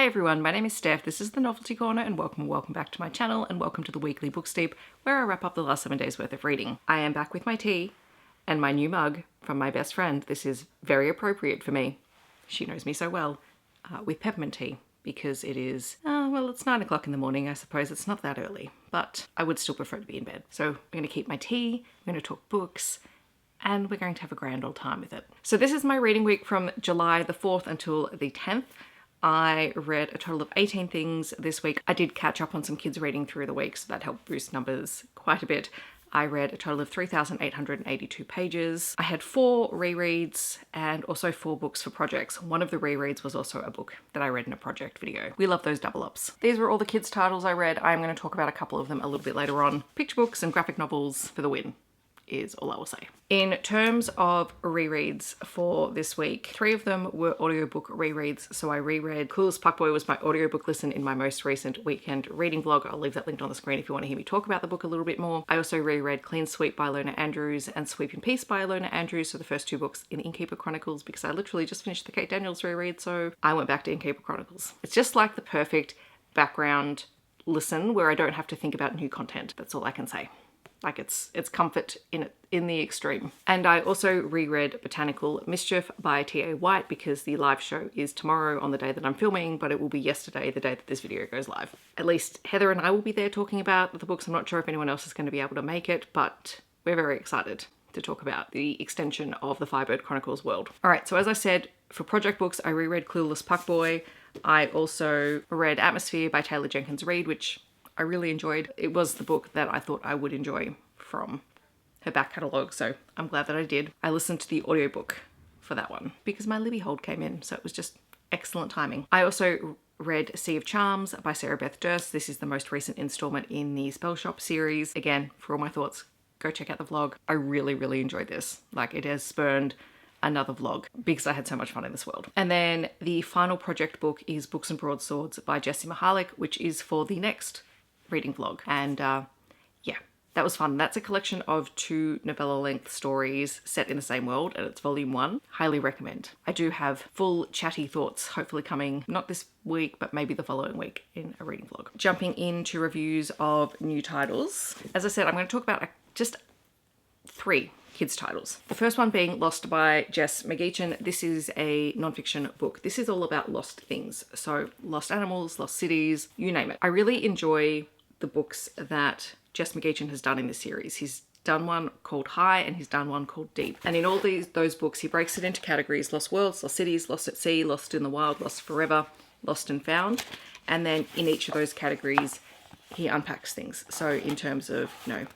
Hi everyone, my name is Steph, this is the Novelty Corner, and welcome back to my channel, and welcome to the weekly book steep, where I wrap up the last 7 days worth of reading. I am back with my tea, and my new mug from my best friend. This is very appropriate for me. She knows me so well, with peppermint tea, because it is, well, it's 9 o'clock in the morning, I suppose it's not that early, but I would still prefer to be in bed. So I'm going to keep my tea, I'm going to talk books, and we're going to have a grand old time with it. So this is my reading week from July the 4th until the 10th. I read a total of 18 things this week. I did catch up on some kids reading through the week, so that helped boost numbers quite a bit. I read a total of 3,882 pages. I had 4 rereads and also 4 books for projects. One of the rereads was also a book that I read in a project video. We love those double ups. These were all the kids' titles I read. I'm going to talk about a couple of them a little bit later on. Picture books and graphic novels for the win is all I will say. In terms of rereads for this week, 3 of them were audiobook rereads. So I reread Clueless Puckboy was my audiobook listen in my most recent weekend reading vlog. I'll leave that linked on the screen if you want to hear me talk about the book a little bit more. I also reread Clean Sweep by Ilona Andrews and Sweep in Peace by Ilona Andrews, so the first 2 books in Innkeeper Chronicles, because I literally just finished the Kate Daniels reread, so I went back to Innkeeper Chronicles. It's just like the perfect background listen where I don't have to think about new content. That's all I can say. Like it's comfort in the extreme. And I also reread Botanical Mischief by T.A. White because the live show is tomorrow on the day that I'm filming, but it will be yesterday, the day that this video goes live. At least Heather and I will be there talking about the books. I'm not sure if anyone else is going to be able to make it, but we're very excited to talk about the extension of the Firebird Chronicles world. All right, so as I said, for project books, I reread Clueless Puckboy. I also read Atmosphere by Taylor Jenkins Reid, which I really enjoyed. It was the book that I thought I would enjoy from her back catalogue, so I'm glad that I did. I listened to the audiobook for that one because my Libby hold came in, so it was just excellent timing. I also read Sea of Charms by Sara Beth Durst. This is the most recent installment in the Spell Shop series. Again, for all my thoughts, go check out the vlog. I really enjoyed this. Like, it has spurned another vlog because I had so much fun in this world. And then the final project book is Books and Broadswords by Jessie Mihalik, which is for the next reading vlog. And yeah, that was fun. That's a collection of 2 novella-length stories set in the same world, and it's volume 1. Highly recommend. I do have full chatty thoughts hopefully coming, not this week, but maybe the following week in a reading vlog. Jumping into reviews of new titles. As I said, I'm going to talk about just 3 kids titles. The first one being Lost by Jess McGeachin. This is a non-fiction book. This is all about lost things. So lost animals, lost cities, you name it. I really enjoy the books that Jess McGeachin has done in this series. He's done one called High and he's done one called Deep. And in all those books, he breaks it into categories: lost worlds, lost cities, lost at sea, lost in the wild, lost forever, lost and found. And then in each of those categories, he unpacks things. So in terms of, you know,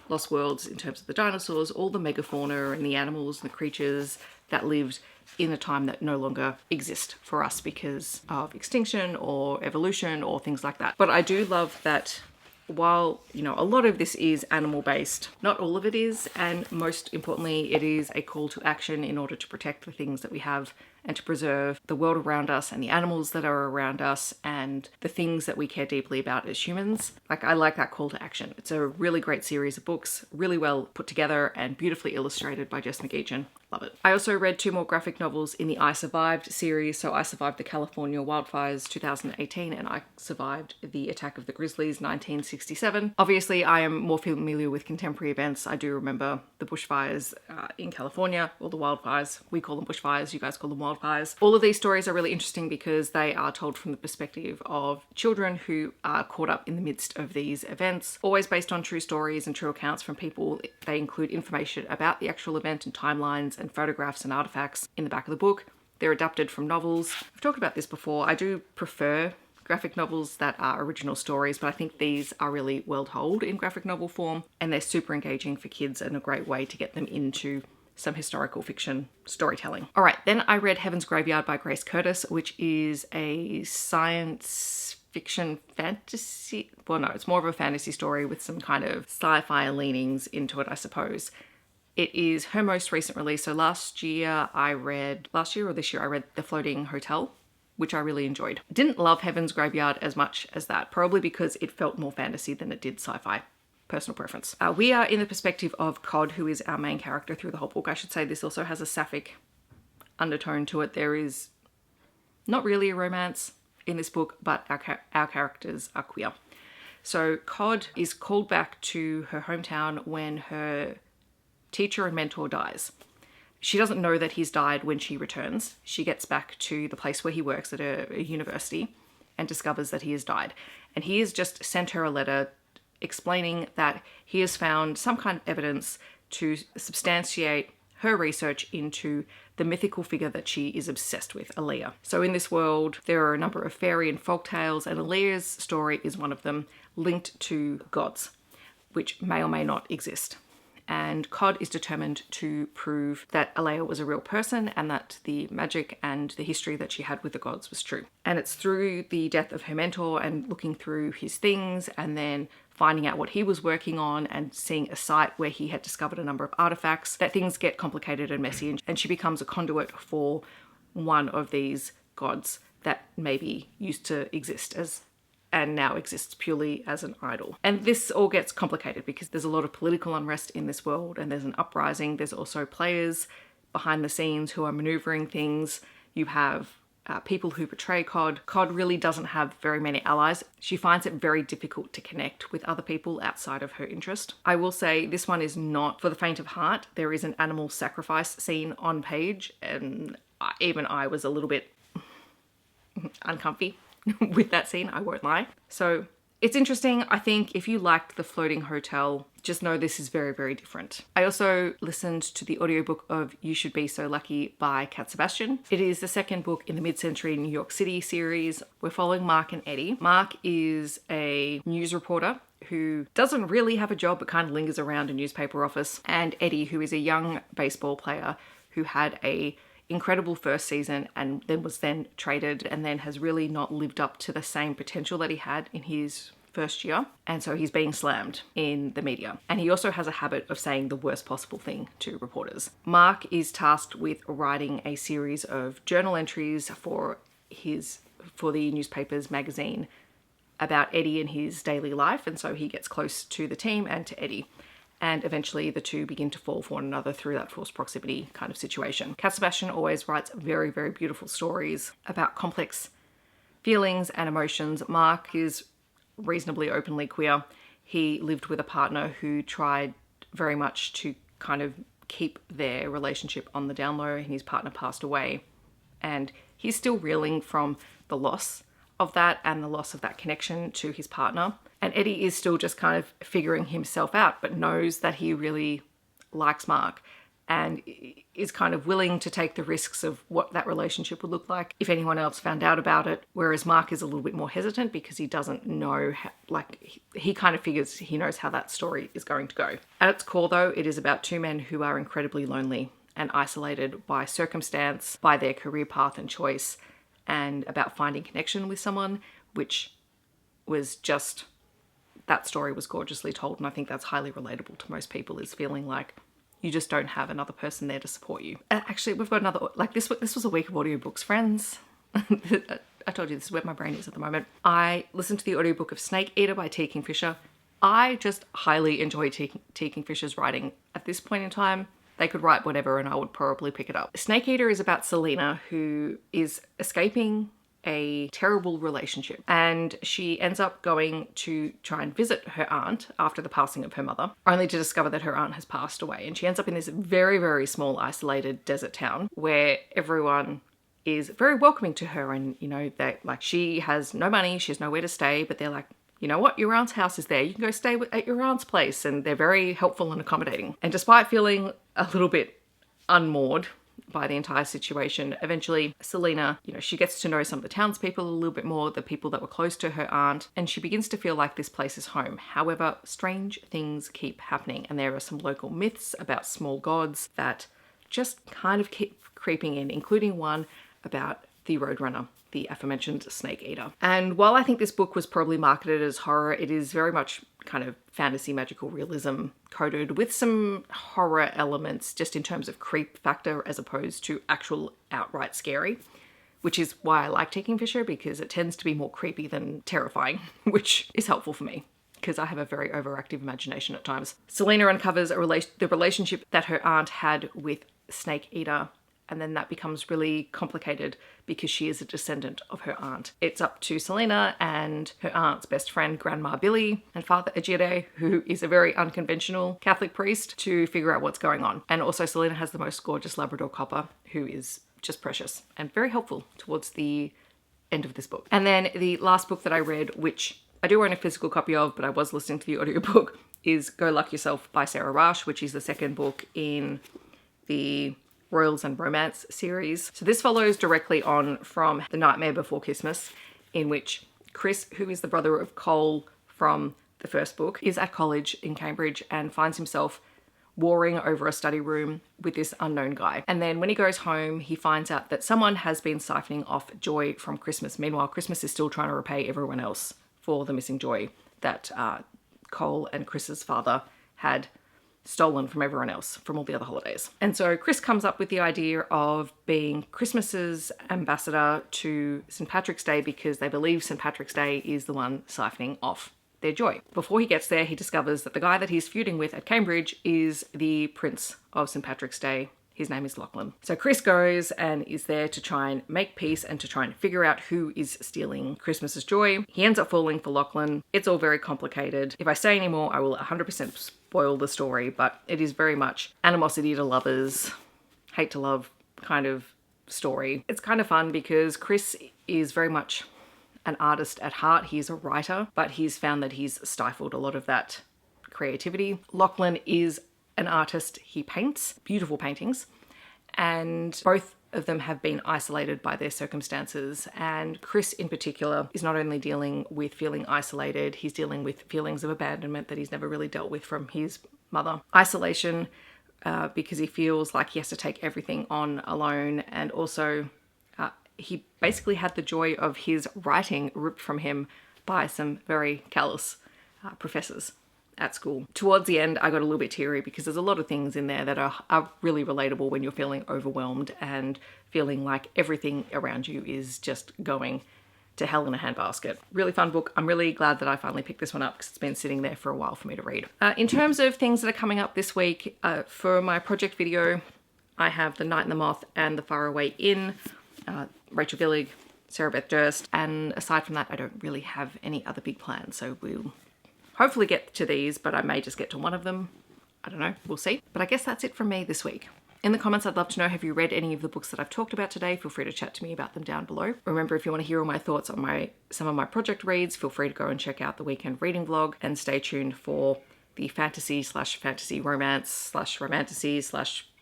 lost worlds, in terms of the dinosaurs, all the megafauna and the animals and the creatures that lived in a time that no longer exist for us because of extinction or evolution or things like that. But I do love that while, you know, a lot of this is animal based, not all of it is, and most importantly, it is a call to action in order to protect the things that we have and to preserve the world around us and the animals that are around us and the things that we care deeply about as humans. Like, I like that call to action. It's a really great series of books, really well put together and beautifully illustrated by Jess McGeachin. Love it. I also read 2 more graphic novels in the I Survived series. So I survived the California wildfires 2018 and I survived the attack of the Grizzlies 1967. Obviously, I am more familiar with contemporary events. I do remember the bushfires in California, or the wildfires. We call them bushfires, you guys call them wildfires. All of these stories are really interesting because they are told from the perspective of children who are caught up in the midst of these events, always based on true stories and true accounts from people. They include information about the actual event and timelines and photographs and artifacts in the back of the book. They're adapted from novels. I've talked about this before. I do prefer graphic novels that are original stories, but I think these are really well told in graphic novel form, and they're super engaging for kids and a great way to get them into some historical fiction storytelling. All right, then I read Heaven's Graveyard by Grace Curtis, which is a science fiction fantasy. Well, no, it's more of a fantasy story with some kind of sci-fi leanings into it, I suppose. It is her most recent release. So last year or this year, I read The Floating Hotel, which I really enjoyed. Didn't love Heaven's Graveyard as much as that, probably because it felt more fantasy than it did sci-fi. Personal preference. We are in the perspective of Cod, who is our main character through the whole book. I should say this also has a sapphic undertone to it. There is not really a romance. in this book, but our characters are queer. So Cod is called back to her hometown when her teacher and mentor dies. She doesn't know that he's died when she returns. She gets back to the place where he works at a university and discovers that he has died. And he has just sent her a letter explaining that he has found some kind of evidence to substantiate her research into the mythical figure that she is obsessed with, Aaliyah. So in this world, there are a number of fairy and folk tales, and Aaliyah's story is one of them, linked to gods, which may or may not exist. And Cod is determined to prove that Aaliyah was a real person and that the magic and the history that she had with the gods was true. And it's through the death of her mentor and looking through his things and then finding out what he was working on and seeing a site where he had discovered a number of artifacts that things get complicated and messy, and she becomes a conduit for one of these gods that maybe used to exist as and now exists purely as an idol. And this all gets complicated because there's a lot of political unrest in this world and there's an uprising. There's also players behind the scenes who are maneuvering things. You have people who betray Cod. Cod really doesn't have very many allies. She finds it very difficult to connect with other people outside of her interest. I will say this one is not for the faint of heart. There is an animal sacrifice scene on page, and even I was a little bit uncomfy with that scene, I won't lie. So it's interesting. I think if you liked The Floating Hotel, just know this is very, very different. I also listened to the audiobook of You Should Be So Lucky by Sebastian. It is the second book in the mid-century New York City series. We're following Mark and Eddie. Mark is a news reporter who doesn't really have a job but kind of lingers around a newspaper office. And Eddie, who is a young baseball player who had a incredible first season and then was traded and then has really not lived up to the same potential that he had in his first year. And so he's being slammed in the media. And he also has a habit of saying the worst possible thing to reporters. Mark is tasked with writing a series of journal entries for the newspaper's magazine about Eddie and his daily life. And so he gets close to the team and to Eddie. And eventually the two begin to fall for one another through that forced proximity kind of situation. Sebastian always writes very, very beautiful stories about complex feelings and emotions. Mark is reasonably openly queer. He lived with a partner who tried very much to kind of keep their relationship on the down low, and his partner passed away. And he's still reeling from the loss of that and the loss of that connection to his partner. And Eddie is still just kind of figuring himself out, but knows that he really likes Mark and is kind of willing to take the risks of what that relationship would look like if anyone else found out about it. Whereas Mark is a little bit more hesitant because he doesn't know, he kind of figures he knows how that story is going to go. At its core though, it is about two men who are incredibly lonely and isolated by circumstance, by their career path and choice, and about finding connection with someone, which was just, that story was gorgeously told. And I think that's highly relatable to most people, is feeling like you just don't have another person there to support you. Actually, we've got another, this was a week of audiobooks, friends. I told you this is where my brain is at the moment. I listened to the audiobook of Snake Eater by T. Kingfisher. I just highly enjoy T. Kingfisher's writing. At this point in time, they could write whatever and I would probably pick it up. Snake Eater is about Selena, who is escaping a terrible relationship, and she ends up going to try and visit her aunt after the passing of her mother, only to discover that her aunt has passed away. And she ends up in this very, very small isolated desert town where everyone is very welcoming to her, and she has no money, she has nowhere to stay, but they're like, you know what, your aunt's house is there, you can go stay at your aunt's place, and they're very helpful and accommodating. And despite feeling a little bit unmoored by the entire situation, eventually Selena, she gets to know some of the townspeople a little bit more, the people that were close to her aunt, and she begins to feel like this place is home. However, strange things keep happening, and there are some local myths about small gods that just kind of keep creeping in, including one about the Roadrunner, the aforementioned Snake Eater. And while I think this book was probably marketed as horror, it is very much kind of fantasy magical realism coded with some horror elements just in terms of creep factor as opposed to actual outright scary, which is why I like T. Kingfisher, because it tends to be more creepy than terrifying, which is helpful for me because I have a very overactive imagination at times. Selena uncovers the relationship that her aunt had with Snake Eater and then that becomes really complicated because she is a descendant of her aunt. It's up to Selena and her aunt's best friend, Grandma Billy, and Father Agire, who is a very unconventional Catholic priest, to figure out what's going on. And also Selena has the most gorgeous Labrador copper, who is just precious and very helpful towards the end of this book. And then the last book that I read, which I do own a physical copy of, but I was listening to the audiobook, is Go Luck Yourself by Sara Raasch, which is the second book in the Royals and Romance series. So this follows directly on from The Nightmare Before Christmas, in which Chris, who is the brother of Cole from the first book, is at college in Cambridge and finds himself warring over a study room with this unknown guy. And then when he goes home, he finds out that someone has been siphoning off joy from Christmas. Meanwhile, Christmas is still trying to repay everyone else for the missing joy that Cole and Chris's father had stolen from everyone else from all the other holidays. And so Chris comes up with the idea of being Christmas's ambassador to St. Patrick's Day because they believe St. Patrick's Day is the one siphoning off their joy. Before he gets there, he discovers that the guy that he's feuding with at Cambridge is the Prince of St. Patrick's Day. His name is Lachlan. So Chris goes and is there to try and make peace and to try and figure out who is stealing Christmas's joy. He ends up falling for Lachlan. It's all very complicated. If I say any more, I will 100% spoil the story, but it is very much animosity to lovers, hate to love kind of story. It's kind of fun because Chris is very much an artist at heart. He's a writer, but he's found that he's stifled a lot of that creativity. Lachlan is an artist. He paints beautiful paintings, and both of them have been isolated by their circumstances. And Chris in particular is not only dealing with feeling isolated, he's dealing with feelings of abandonment that he's never really dealt with from his mother. Isolation because he feels like he has to take everything on alone, and also he basically had the joy of his writing ripped from him by some very callous professors at school. Towards the end, I got a little bit teary because there's a lot of things in there that are really relatable when you're feeling overwhelmed and feeling like everything around you is just going to hell in a handbasket. Really fun book. I'm really glad that I finally picked this one up because it's been sitting there for a while for me to read. In terms of things that are coming up this week, for my project video, I have The Night and the Moth and The Faraway Inn, Rachel Villig, Sarah Beth Durst, and aside from that, I don't really have any other big plans, so we'll hopefully get to these, but I may just get to one of them. I don't know, we'll see. But I guess that's it from me this week. In the comments, I'd love to know, have you read any of the books that I've talked about today? Feel free to chat to me about them down below. Remember, if you want to hear all my thoughts on some of my project reads, feel free to go and check out the weekend reading vlog, and stay tuned for the fantasy romance romantasy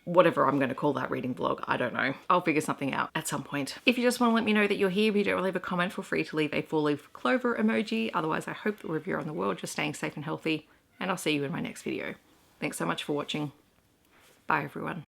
whatever I'm going to call that reading vlog. I don't know. I'll figure something out at some point. If you just want to let me know that you're here, but you don't leave a comment, feel free to leave a 4-leaf clover emoji. Otherwise, I hope that wherever you're on the world, you're staying safe and healthy, and I'll see you in my next video. Thanks so much for watching. Bye, everyone.